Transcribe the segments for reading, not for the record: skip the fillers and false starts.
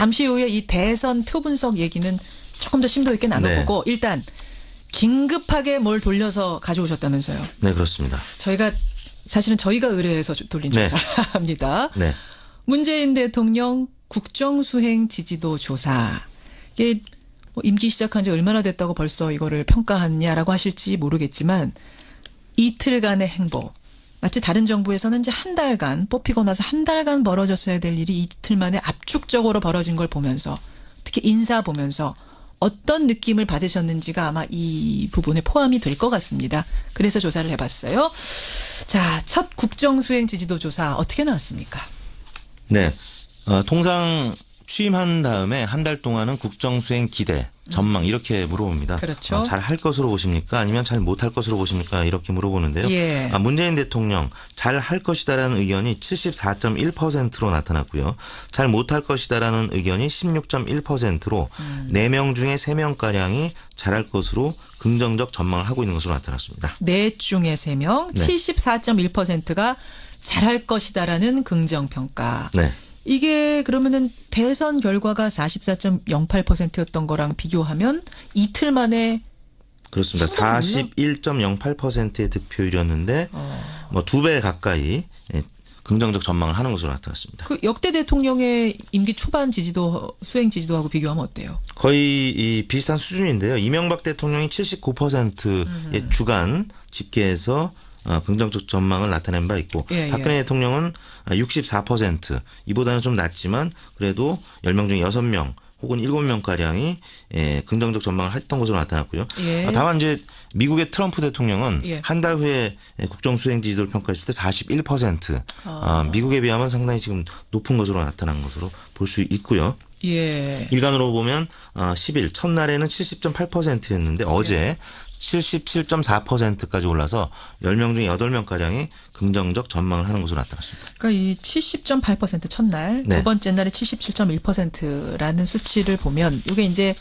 잠시 후에 이 대선 표 분석 얘기는 조금 더 심도 있게 나눠보고 일단 긴급하게 뭘 돌려서 가져오셨다면서요. 네, 그렇습니다. 저희가 의뢰해서 돌린 조사입니다. 네. 문재인 대통령 국정수행 지지도 조사. 이게 뭐 임기 시작한 지 얼마나 됐다고 벌써 이거를 평가하느냐라고 하실지 모르겠지만 이틀간의 행보. 마치 다른 정부에서는 이제 한 달간 뽑히고 나서 한 달간 벌어졌어야 될 일이 이틀 만에 압축적으로 벌어진 걸 보면서 특히 인사 보면서 어떤 느낌을 받으셨는지가 아마 이 부분에 포함이 될 것 같습니다. 그래서 조사를 해봤어요. 자, 첫 국정수행 지지도 조사 어떻게 나왔습니까? 네. 통상 취임한 다음에 한 달 동안은 국정수행 기대, 전망 이렇게 물어봅니다. 그렇죠. 잘 할 것으로 보십니까? 아니면 잘 못할 것으로 보십니까? 이렇게 물어보는데요. 예. 문재인 대통령 잘 할 것이다라는 의견이 74.1%로 나타났고요. 잘 못할 것이다라는 의견이 16.1%로 4명 중에 3명가량이 잘할 것으로 긍정적 전망을 하고 있는 것으로 나타났습니다. 4 중에 3명, 네. 74.1%가 잘할 것이다라는 긍정평가. 네. 이게 그러면은 대선 결과가 44.08%였던 거랑 비교하면 이틀 만에 그렇습니다. 상당히 41.08%의 득표율이었는데 뭐 2배 가까이 긍정적 전망을 하는 것으로 나타났습니다. 그 역대 대통령의 임기 초반 지지도 수행 지지도하고 비교하면 어때요? 거의 이 비슷한 수준인데요. 이명박 대통령이 79%의 주간 집계에서 긍정적 전망을 나타낸 바 있고 박근혜 대통령은 64% 이보다는 좀 낮지만 그래도 10명 중에 6명 혹은 7명가량이 긍정적 전망을 했던 것으로 나타났고요. 다만 이제 미국의 트럼프 대통령은 한 달 후에 국정수행 지지도를 평가했을 때 41%. 미국에 비하면 상당히 지금 높은 것으로 나타난 것으로 볼 수 있고요. 일간으로 보면 10일 첫날에는 70.8%였는데 어제 77.4%까지 올라서 10명 중에 8명가량이 긍정적 전망을 하는 것으로 나타났습니다. 그러니까 이 70.8% 첫날, 두 번째 날에 77.1%라는 수치를 보면 이게 이제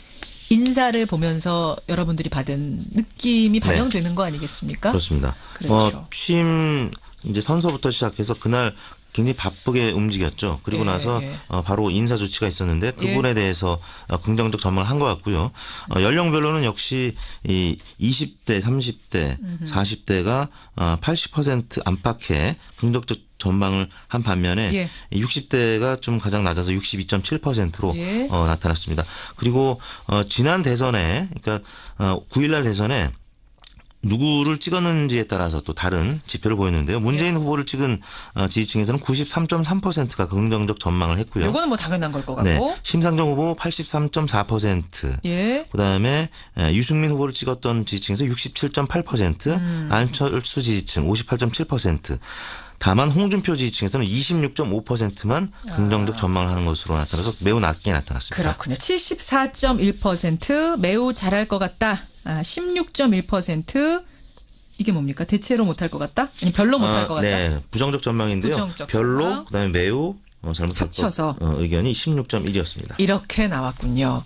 인사를 보면서 여러분들이 받은 느낌이 반영되는 거 아니겠습니까? 그렇습니다. 그렇죠. 취임 이제 선서부터 시작해서 그날 굉장히 바쁘게 움직였죠. 그리고 나서 바로 인사 조치가 있었는데 그 부분에 대해서 긍정적 전망을 한 것 같고요. 연령별로는 역시 이 20대, 30대, 40대가 80% 안팎의 긍정적 전망을 한 반면에 60대가 좀 가장 낮아서 62.7%로 나타났습니다. 그리고 지난 대선에 그러니까 9일날 대선에 누구를 찍었는지에 따라서 또 다른 지표를 보였는데요. 문재인 후보를 찍은 지지층에서는 93.3%가 긍정적 전망을 했고요. 이거는 뭐 당연한 걸 것 같고. 심상정 후보 83.4%. 그다음에 유승민 후보를 찍었던 지지층에서 67.8%. 안철수 지지층 58.7%. 다만 홍준표 지지층에서는 26.5%만 긍정적 전망을 하는 것으로 나타나서 매우 낮게 나타났습니다. 그렇군요. 74.1% 매우 잘할 것 같다. 16.1% 이게 뭡니까? 대체로 못할 것 같다? 아니 별로 못할 것 같다? 네. 부정적 전망인데요. 부정적 별로 전망. 그다음에 매우 잘못할 것 의견이 16.1이었습니다. 이렇게 나왔군요.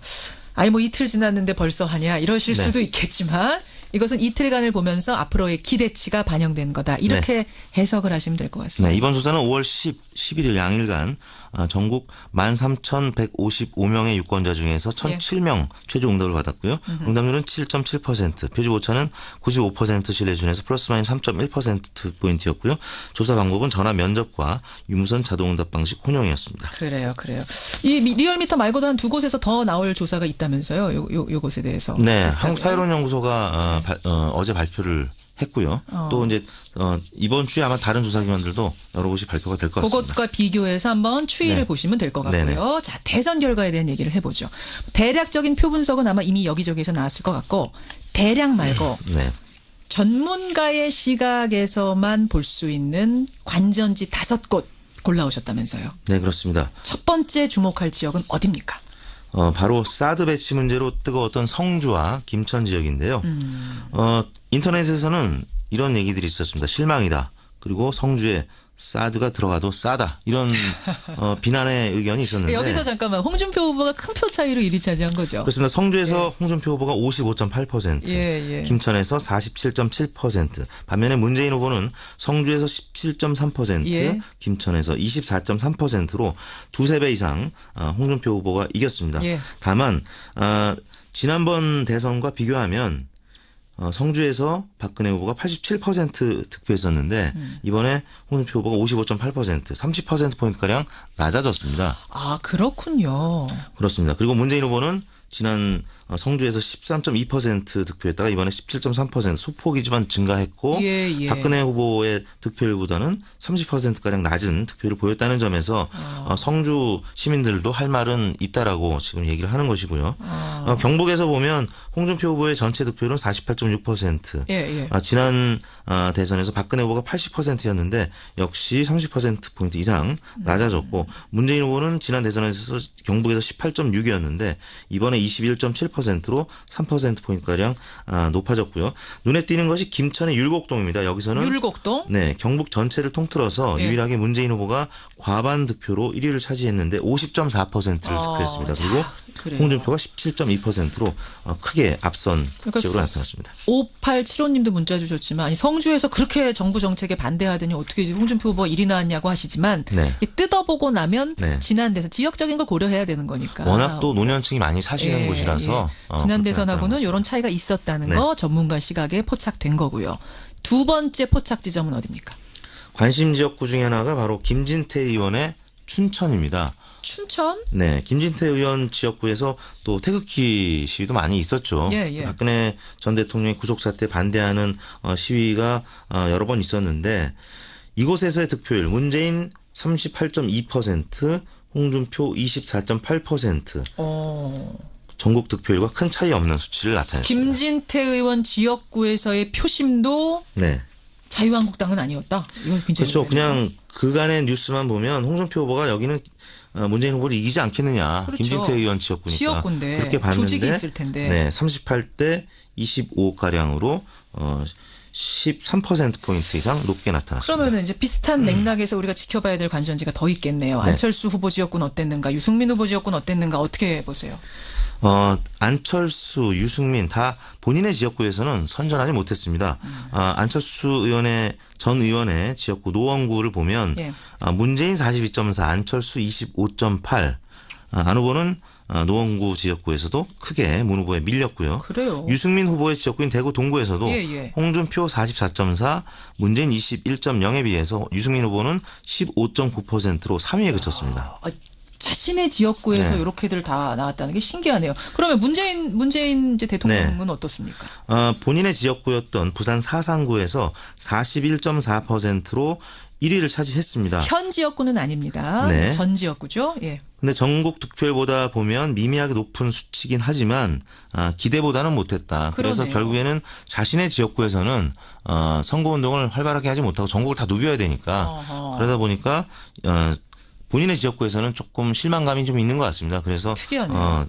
아니 뭐 이틀 지났는데 벌써 하냐 이러실 수도 있겠지만 이것은 이틀간을 보면서 앞으로의 기대치가 반영된 거다. 이렇게 해석을 하시면 될 것 같습니다. 이번 조사는 5월 11일 양일간 전국 13,155명의 유권자 중에서 1,007명 최종 응답을 받았고요. 응답률은 7.7%, 표지 오차는 95% 신뢰 기준에서 플러스 마이너스 3.1%포인트였고요. 조사 방법은 전화 면접과 유무선 자동응답 방식 혼용이었습니다. 그래요. 이 리얼미터 말고도 한 두 곳에서 더 나올 조사가 있다면서요. 요것에 대해서. 네. 한국사회론연구소가 어제 발표를 했고요. 또 이제 이번 주에 아마 다른 조사기관들도 여러 곳이 발표가 될 것 같습니다. 그것과 비교해서 한번 추이를 보시면 될 것 같고요. 네네. 자, 대선 결과에 대한 얘기를 해보죠. 대략적인 표 분석은 아마 이미 여기저기에서 나왔을 것 같고 대략 말고 전문가의 시각에서만 볼 수 있는 관전지 5곳 골라오셨다면서요. 네, 그렇습니다. 첫 번째 주목할 지역은 어디입니까? 바로 사드 배치 문제로 뜨거웠던 성주와 김천 지역인데요. 인터넷에서는 이런 얘기들이 있었습니다. 실망이다. 그리고 성주에 사드가 들어가도 싸다 이런 비난의 의견이 있었는데 여기서 잠깐만 홍준표 후보가 큰 표 차이로 1위 차지한 거죠. 그렇습니다. 성주에서 홍준표 후보가 55.8%, 예. 김천에서 47.7%, 반면에 문재인 후보는 성주에서 17.3%, 예. 김천에서 24.3%로 두세 배 이상 홍준표 후보가 이겼습니다. 예. 다만 지난번 대선과 비교하면 성주에서 박근혜 후보가 87% 득표했었는데 이번에 홍준표 후보가 55.8%, 30%포인트가량 낮아졌습니다. 아, 그렇군요. 그렇습니다. 그리고 문재인 후보는 지난 성주에서 13.2% 득표했다가 이번에 17.3% 소폭이지만 증가했고 예. 박근혜 후보의 득표율보다는 30%가량 낮은 득표를 보였다는 점에서 성주 시민들도 할 말은 있다라고 지금 얘기를 하는 것이고요. 경북에서 보면 홍준표 후보의 전체 득표율은 48.6%. 예. 지난 대선에서 박근혜 후보가 80%였는데 역시 30%포인트 이상 낮아졌고 문재인 후보는 지난 대선에서 경북에서 18.6이었는데 이번에 21.7%로 3%포인트가량 높아졌고요. 눈에 띄는 것이 김천의 율곡동입니다. 여기서는 율곡동? 네, 경북 전체를 통틀어서 예. 유일하게 문재인 후보가 과반 득표로 1위를 차지했는데 50.4%를 득표했습니다. 그리고 그래요. 홍준표가 17.2%로 크게 앞선 지역으로 나타났습니다. 5875님도 문자 주셨지만 아니 성주에서 그렇게 정부 정책에 반대하더니 어떻게 홍준표 후보가 1위 나왔냐고 하시지만 네. 뜯어보고 나면 네. 지난 대선 지역적인 걸 고려해야 되는 거니까. 워낙 또 노년층이 많이 사시는 곳이라서 지난 그렇게 대선하고는 나타난 이런 차이가 있었다는 네. 거 전문가 시각에 포착된 거고요. 두 번째 포착 지점은 어디입니까? 관심 지역구 중에 하나가 바로 김진태 의원의 춘천입니다. 춘천? 네, 김진태 의원 지역구에서 또 태극기 시위도 많이 있었죠. 예. 박근혜 전 대통령의 구속 사태 반대하는 시위가 여러 번 있었는데 이곳에서의 득표율 문재인 38.2%, 홍준표 24.8%. 전국 득표율과 큰 차이 없는 수치를 나타냈습니다. 김진태 의원 지역구에서의 표심도 네. 자유한국당은 아니었다. 이건 굉장히 그렇죠. 어렵네요. 그냥 그간의 뉴스만 보면 홍준표 후보가 여기는 문재인 후보를 이기지 않겠느냐. 그렇죠. 김진태 의원 지역구니까. 지역구인데 그렇게 봤는데 조직이 있을 텐데. 네, 38대 25가량으로 13%포인트 이상 높게 나타났습니다. 그러면 이제 비슷한 맥락에서 우리가 지켜봐야 될 관전지가 더 있겠네요. 네. 안철수 후보 지역구는 어땠는가, 유승민 후보 지역구는 어땠는가 어떻게 보세요? 안철수, 유승민 다 본인의 지역구에서는 선전하지 못했습니다. 안철수 의원의 전 의원의 지역구 노원구를 보면 예. 문재인 42.4, 안철수 25.8. 안 후보는 노원구 지역구에서도 크게 문 후보에 밀렸고요. 그래요. 유승민 후보의 지역구인 대구 동구에서도 예. 홍준표 44.4, 문재인 21.0에 비해서 유승민 후보는 15.9%로 3위에 그쳤습니다. 자신의 지역구에서 네. 이렇게들 다 나왔다는 게 신기하네요. 그러면 문재인 이제 대통령은 어떻습니까? 본인의 지역구였던 부산 사상구에서 41.4%로 1위를 차지했습니다. 현 지역구는 아닙니다. 네. 전 지역구죠. 예. 근데 전국 득표율보다 보면 미미하게 높은 수치긴 하지만 기대보다는 못했다. 그래서 그러네요. 결국에는 자신의 지역구에서는 선거운동을 활발하게 하지 못하고 전국을 다 누벼야 되니까 그러다 보니까 본인의 지역구에서는 조금 실망감이 좀 있는 것 같습니다. 그래서 특이하네요.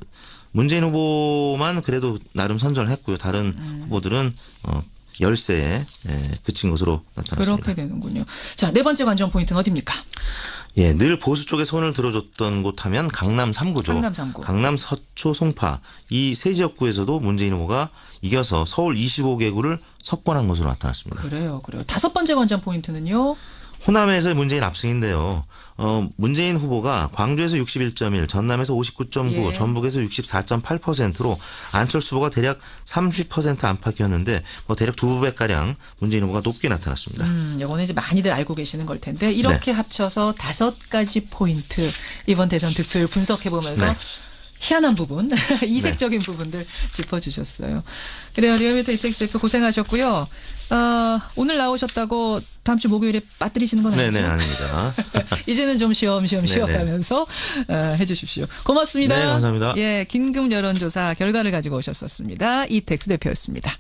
문재인 후보만 그래도 나름 선전을 했고요. 다른 후보들은 열세에 그친 것으로 나타났습니다. 그렇게 되는군요. 자, 네 번째 관전 포인트는 어디입니까? 예, 늘 보수 쪽에 손을 들어줬던 곳 하면 강남 3구죠. 강남 3구. 강남 서초, 송파 이 세 지역구에서도 문재인 후보가 이겨서 서울 25개구를 석권한 것으로 나타났습니다. 그래요. 다섯 번째 관전 포인트는요? 호남에서의 문재인 압승인데요. 문재인 후보가 광주에서 61.1, 전남에서 59.9, 예. 전북에서 64.8%로 안철수 후보가 대략 30% 안팎이었는데 대략 2배가량 문재인 후보가 높게 나타났습니다. 이거는 이제 많이들 알고 계시는 걸 텐데 이렇게 합쳐서 5가지 포인트 이번 대선 득표율 분석해보면서 네. 희한한 부분, 이색적인 부분들 짚어주셨어요. 그래요. 리얼미터 이색스 대표 고생하셨고요. 오늘 나오셨다고 다음 주 목요일에 빠뜨리시는 건 아니죠? 네네, 아닙니다. 이제는 좀 쉬엄쉬엄 네네. 쉬어가면서 해주십시오. 고맙습니다. 네, 감사합니다. 예, 긴급 여론조사 결과를 가지고 오셨었습니다. 이택수 대표였습니다.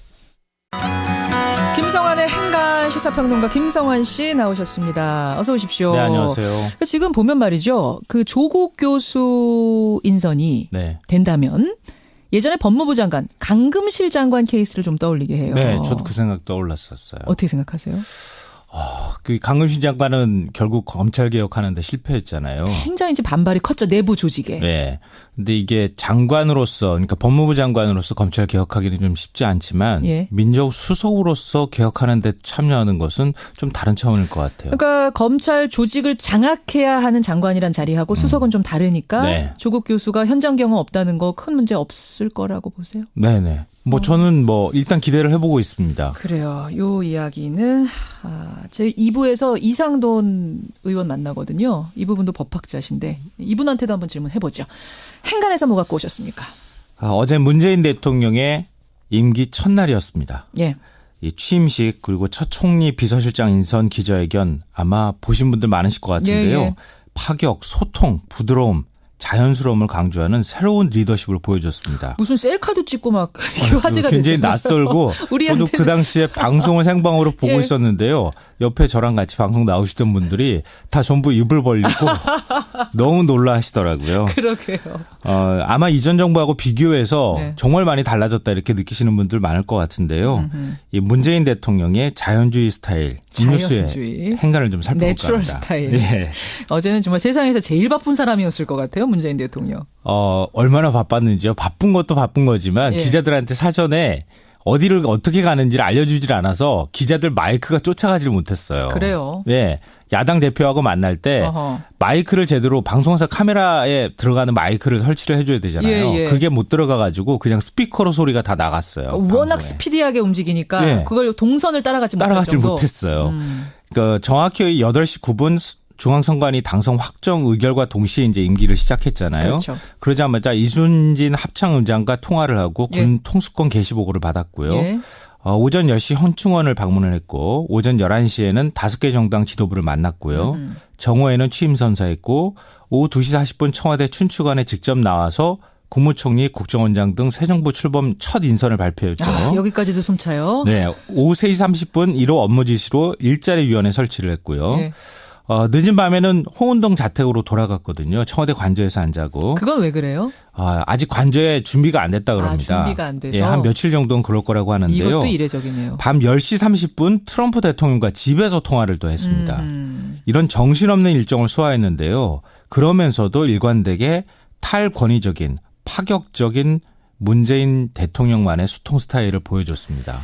김성환의 행간 시사평론가 김성환 씨 나오셨습니다. 어서 오십시오. 네, 안녕하세요. 지금 보면 말이죠. 그 조국 교수 인선이 네. 된다면 예전에 법무부 장관 강금실 장관 케이스를 좀 떠올리게 해요. 네, 저도 그 생각 떠올랐었어요. 어떻게 생각하세요? 그 강금신 장관은 결국 검찰 개혁하는데 실패했잖아요. 굉장히 이제 반발이 컸죠. 내부 조직에. 네. 근데 이게 장관으로서, 그러니까 법무부 장관으로서 검찰 개혁하기는 좀 쉽지 않지만 예. 민정수석으로서 개혁하는 데 참여하는 것은 좀 다른 차원일 것 같아요. 그러니까 검찰 조직을 장악해야 하는 장관이란 자리하고 수석은 좀 다르니까 네. 조국 교수가 현장 경험 없다는 거 큰 문제 없을 거라고 보세요? 네네. 저는 일단 기대를 해보고 있습니다. 그래요. 요 이야기는 제 2부에서 이상돈 의원 만나거든요. 이 부분도 법학자신데 이분한테도 한번 질문해보죠. 행간에서 뭐 갖고 오셨습니까? 어제 문재인 대통령의 임기 첫날이었습니다. 예. 이 취임식 그리고 첫 총리 비서실장 인선 기자회견 아마 보신 분들 많으실 것 같은데요. 예, 예. 파격, 소통, 부드러움, 자연스러움을 강조하는 새로운 리더십을 보여줬습니다. 무슨 셀카도 찍고 막 화제가 굉장히 됐죠. 낯설고 저도 그 당시에 방송을 생방으로 보고 예. 있었는데요. 옆에 저랑 같이 방송 나오시던 분들이 다 전부 입을 벌리고 너무 놀라하시더라고요. 그러게요. 아마 이전 정부하고 비교해서 네. 정말 많이 달라졌다 이렇게 느끼시는 분들 많을 것 같은데요. 이 문재인 대통령의 자연주의 스타일, 이 뉴스의 자연주의. 행간을 좀 살펴볼까 내추럴 합니다. 스타일. 예. 어제는 정말 세상에서 제일 바쁜 사람이었을 것 같아요. 문재인 대통령. 얼마나 바빴는지요. 바쁜 것도 바쁜 거지만 예. 기자들한테 사전에 어디를 어떻게 가는지를 알려주질 않아서 기자들 마이크가 쫓아가질 못했어요. 그래요? 예. 야당 대표하고 만날 때 어허. 마이크를 제대로 방송사 카메라에 들어가는 마이크를 설치를 해줘야 되잖아요. 예, 예. 그게 못 들어가가지고 그냥 스피커로 소리가 다 나갔어요. 워낙 방송에. 스피디하게 움직이니까 예. 그걸 동선을 따라가지 못할 따라가질 정도. 못했어요. 그러니까 정확히 8시 9분 중앙선관위 당선 확정 의결과 동시에 이제 임기를 시작했잖아요. 그렇죠. 그러자마자 이순진 합창의장과 통화를 하고 군 예. 통수권 개시 보고를 받았고요. 예. 오전 10시 헌충원을 방문을 했고 오전 11시에는 5개 정당 지도부를 만났고요. 정오에는 취임 선사했고 오후 2시 40분 청와대 춘추관에 직접 나와서 국무총리, 국정원장 등 새 정부 출범 첫 인선을 발표했죠. 여기까지도 숨차요. 네, 오후 3시 30분 1호 업무 지시로 일자리위원회 설치를 했고요. 예. 늦은 밤에는 홍은동 자택으로 돌아갔거든요. 청와대 관저에서 안 자고. 그건 왜 그래요? 아직 관저에 준비가 안 됐다 그럽니다. 준비가 안 돼서. 예, 한 며칠 정도는 그럴 거라고 하는데요. 이것도 이례적이네요. 밤 10시 30분 트럼프 대통령과 집에서 통화를 또 했습니다. 이런 정신없는 일정을 소화했는데요. 그러면서도 일관되게 탈권위적인 파격적인 문재인 대통령만의 소통 스타일을 보여줬습니다.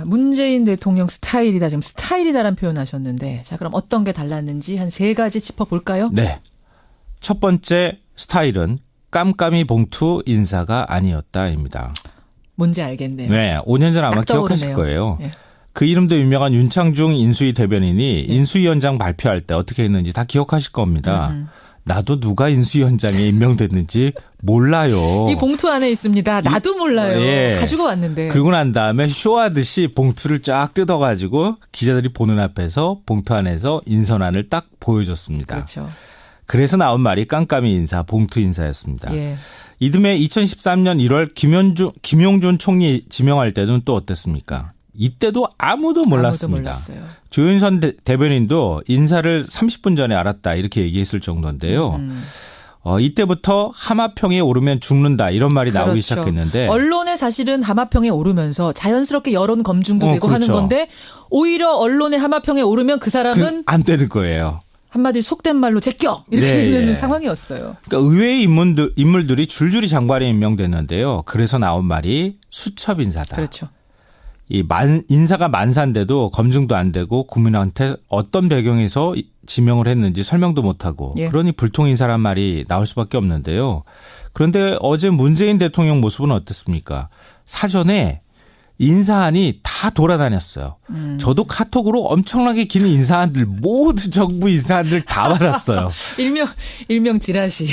문재인 대통령 스타일이다. 지금 스타일이다라는 표현 하셨는데 자 그럼 어떤 게 달랐는지 한 3가지 짚어볼까요? 네. 첫 번째 스타일은 깜깜이 봉투 인사가 아니었다입니다. 뭔지 알겠네요. 네. 5년 전 아마 딱 떠오르네요. 기억하실 거예요. 예. 그 이름도 유명한 윤창중 인수위 대변인이 인수위원장 발표할 때 어떻게 했는지 다 기억하실 겁니다. 나도 누가 인수위원장에 임명됐는지 몰라요. 이 봉투 안에 있습니다. 나도 몰라요. 예. 가지고 왔는데. 그러고 난 다음에 쇼하듯이 봉투를 쫙 뜯어가지고 기자들이 보는 앞에서 봉투 안에서 인선안을 딱 보여줬습니다. 그렇죠. 그래서 나온 말이 깜깜이 인사, 봉투 인사였습니다. 예. 이듬해 2013년 1월 김용준 총리 지명할 때는 또 어땠습니까? 이때도 아무도 몰랐습니다. 아무도 몰랐어요. 조윤선 대변인도 인사를 30분 전에 알았다 이렇게 얘기했을 정도인데요. 이때부터 하마평에 오르면 죽는다 이런 말이 그렇죠. 나오기 시작했는데 언론에 사실은 하마평에 오르면서 자연스럽게 여론 검증도 되고 그렇죠. 하는 건데 오히려 언론의 하마평에 오르면 그 사람은 안 되는 거예요. 한마디 속된 말로 제껴 이렇게 네, 있는 예. 상황이었어요. 그러니까 의외의 인물들이 줄줄이 장관에 임명됐는데요. 그래서 나온 말이 수첩 인사다. 그렇죠. 인사가 만사인데도 검증도 안 되고 국민한테 어떤 배경에서 지명을 했는지 설명도 못하고 예. 그러니 불통 인사란 말이 나올 수밖에 없는데요. 그런데 어제 문재인 대통령 모습은 어땠습니까? 사전에 인사안이 다 돌아다녔어요. 저도 카톡으로 엄청나게 긴 인사안들 모두 정부 인사안들 다 받았어요. 일명 지라시.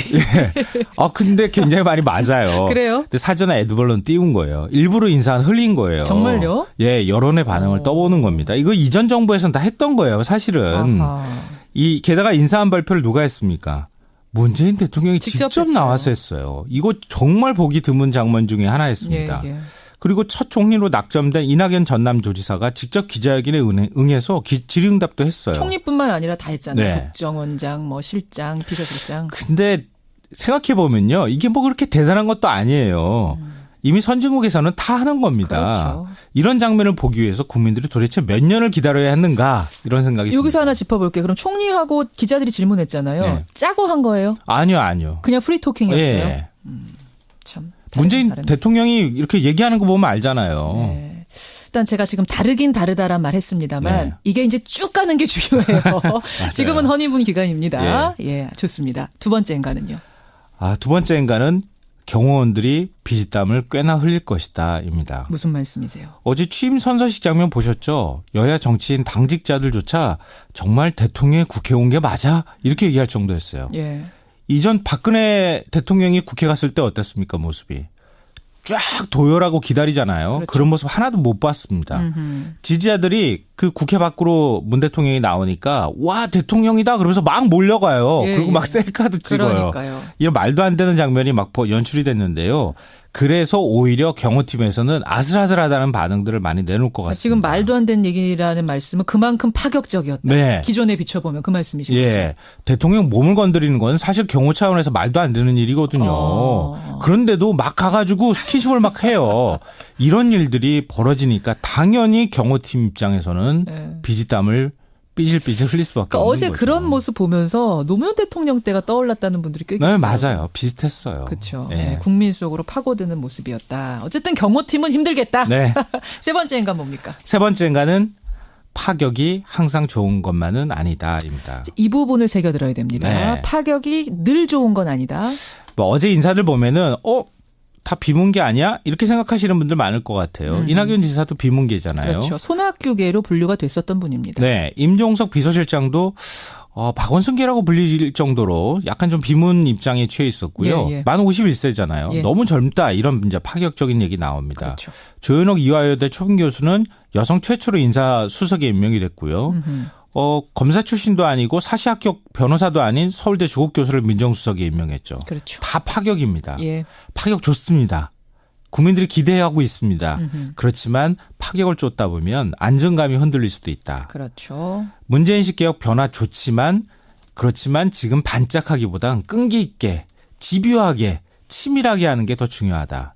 근데 굉장히 많이 맞아요. 그래요? 근데 사전에 에드벌론 띄운 거예요. 일부러 인사안 흘린 거예요. 정말요? 예, 여론의 반응을 떠보는 겁니다. 이거 이전 정부에서는 다 했던 거예요, 사실은. 아하. 게다가 인사안 발표를 누가 했습니까? 문재인 대통령이 직접 직접 나와서 했어요. 이거 정말 보기 드문 장면 중에 하나였습니다. 예. 그리고 첫 총리로 낙점된 이낙연 전남도지사가 직접 기자회견에 응해서 질의응답도 했어요. 총리뿐만 아니라 다 했잖아요. 네. 국정원장, 실장, 비서실장. 근데 생각해 보면요, 이게 뭐 그렇게 대단한 것도 아니에요. 이미 선진국에서는 다 하는 겁니다. 그렇죠. 이런 장면을 보기 위해서 국민들이 도대체 몇 년을 기다려야 했는가 이런 생각이 여기서 듭니다. 하나 짚어볼게요. 그럼 총리하고 기자들이 질문했잖아요. 네. 짜고 한 거예요? 아니요. 그냥 프리토킹이었어요? 예. 참. 문재인 다른. 대통령이 이렇게 얘기하는 거 보면 알잖아요. 네. 일단 제가 지금 다르긴 다르다란 말 했습니다만 네. 이게 이제 쭉 가는 게 중요해요. 지금은 허니문 기간입니다. 예, 좋습니다. 두 번째 인가는요. 두 번째 인가는 경호원들이 비지땀을 꽤나 흘릴 것이다입니다. 무슨 말씀이세요? 어제 취임 선서식 장면 보셨죠? 여야 정치인 당직자들조차 정말 대통령이 국회 온 게 맞아? 이렇게 얘기할 정도였어요. 예. 이전 박근혜 대통령이 국회 갔을 때 어땠습니까, 모습이? 쫙 도열하고 기다리잖아요. 그렇죠. 그런 모습 하나도 못 봤습니다. 지지자들이 그 국회 밖으로 문 대통령이 나오니까 와 대통령이다 그러면서 막 몰려가요. 예, 그리고 예. 막 셀카도 찍어요. 그러니까요. 이런 말도 안 되는 장면이 막 연출이 됐는데요. 그래서 오히려 경호팀에서는 아슬아슬하다는 반응들을 많이 내놓을 것 같습니다. 지금 말도 안 되는 얘기라는 말씀은 그만큼 파격적이었다. 네. 기존에 비춰보면 그 말씀이신 거죠. 예, 대통령 몸을 건드리는 건 사실 경호 차원에서 말도 안 되는 일이거든요. 그런데도 막 가가지고 스킨십을 막 해요. 이런 일들이 벌어지니까 당연히 경호팀 입장에서는 네. 비지땀을 삐질삐질 흘릴 수밖에 그러니까 없는 어제 거죠. 그런 모습 보면서 노무현 대통령 때가 떠올랐다는 분들이 꽤 네, 계세요. 맞아요. 비슷했어요. 그렇죠. 예. 네, 국민 속으로 파고드는 모습이었다. 어쨌든 경호팀은 힘들겠다. 네. 세 번째 인간 뭡니까? 세 번째인가는 파격이 항상 좋은 것만은 아니다입니다. 이 부분을 새겨들어야 됩니다. 네. 파격이 늘 좋은 건 아니다. 뭐 어제 인사들 보면은 다 비문계 아니야? 이렇게 생각하시는 분들 많을 것 같아요. 이낙연 지사도 비문계잖아요. 그렇죠. 손학규계로 분류가 됐었던 분입니다. 네, 임종석 비서실장도 박원순계라고 불릴 정도로 약간 좀 비문 입장에 취해 있었고요. 예, 예. 만 51세잖아요. 예. 너무 젊다 이런 이제 파격적인 얘기 나옵니다. 그렇죠. 조현옥 이화여대 초빙 교수는 여성 최초로 인사수석에 임명이 됐고요. 검사 출신도 아니고 사시 합격 변호사도 아닌 서울대 조국 교수를 민정수석에 임명했죠. 그렇죠. 다 파격입니다. 예. 파격 좋습니다. 국민들이 기대하고 있습니다. 그렇지만 파격을 쫓다 보면 안정감이 흔들릴 수도 있다. 그렇죠. 문재인식 개혁 변화 좋지만 그렇지만 지금 반짝하기보단 끈기 있게 집요하게 치밀하게 하는 게 더 중요하다.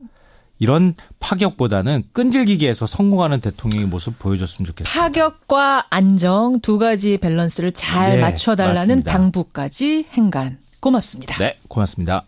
이런 파격보다는 끈질기게 해서 성공하는 대통령의 모습 보여줬으면 좋겠습니다. 파격과 안정 두 가지 밸런스를 잘 네, 맞춰달라는 맞습니다. 당부까지 행간. 고맙습니다. 네, 고맙습니다.